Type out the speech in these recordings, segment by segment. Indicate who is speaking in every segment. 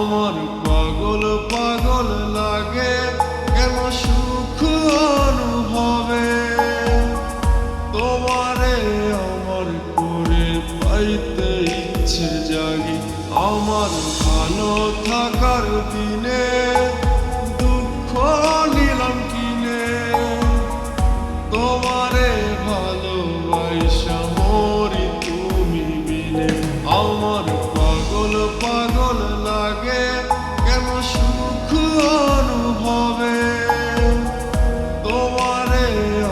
Speaker 1: আমার পাগল পাগল লাগে কেন সুখ অনুভবে, তোমারে আমার করে পাইতে ইচ্ছে জাগে। আমার ভালো থাকার দিনে দুঃখ নিলাম কিনে, তোমারে ভালোবাসা মরি তুমি বিনে। আমার পাগল পাগল লাগে কেন সুখ অনুভবে, তোমারে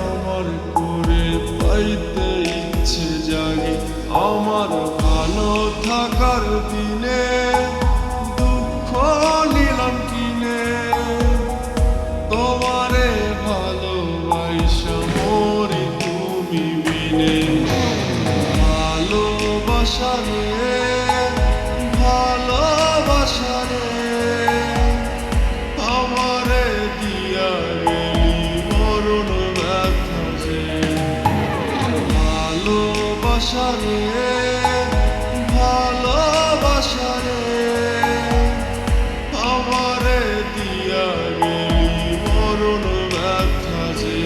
Speaker 1: আমার করে পাইতে ইচ্ছে জাগে। আমার ভালো থাকার দিনে দুঃখ নিলাম কিনে, তোমারে ভালোবাসা মরি তুমি বিনে। ভালোবাসা রে ভালোবাসা রে আমারে দিয়া গেলি মরণ ব্যথা যে। ভালোবাসা রে ভালোবাসা রে আমারে দিয়া গেলি মরণ ব্যথা যে।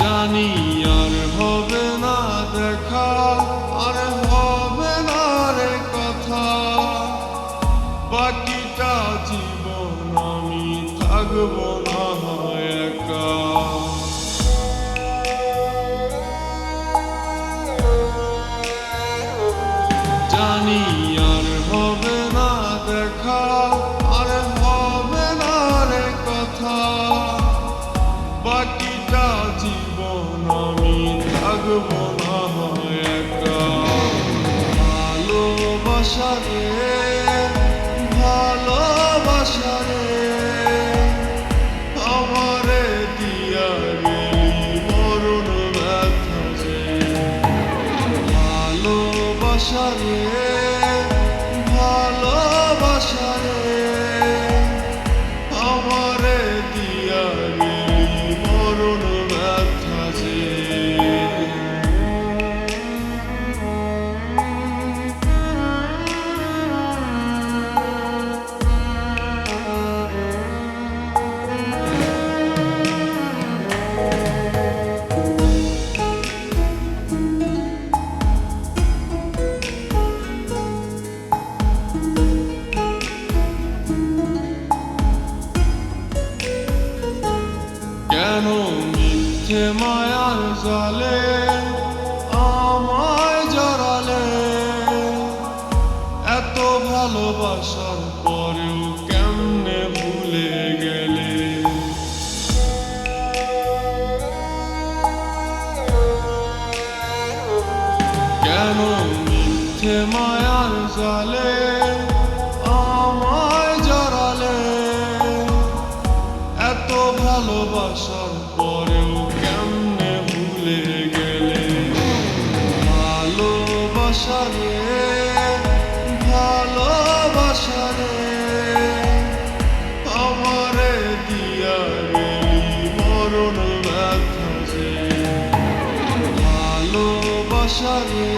Speaker 1: জানি আর হবে না দেখা, আর হবে না রে কথা, বাকিটা জীবন আমি থাকবো না একা। জানি আর হবে না দেখা, আর হবে না রে কথা, বাকিটা জীবন আমি থাকবো না একা। ভালোবাসা রে ভালোবাসা রে আমারে দিয়া গেলি মরণ ব্যথা যে। ভালোবাসা রে ভালোবাসা রে আমারে দিয়া গেলি মরণ ব্যথা যে। কেন মিথ্যে মায়ার জালে আমায় জড়ালে, এত ভালোবাসার পরেও কেমনে ভুলে গেলে। কেন মিথ্যে মায়ার জালে আমায় জড়ালে, এত ভালোবাসার পরেও কেমনে ভুলে গেলে। ভালোবাসা রে ভালোবাসা রে আমারে দিয়া গেলি মরণ ব্যথা যে। ভালোবাসা রে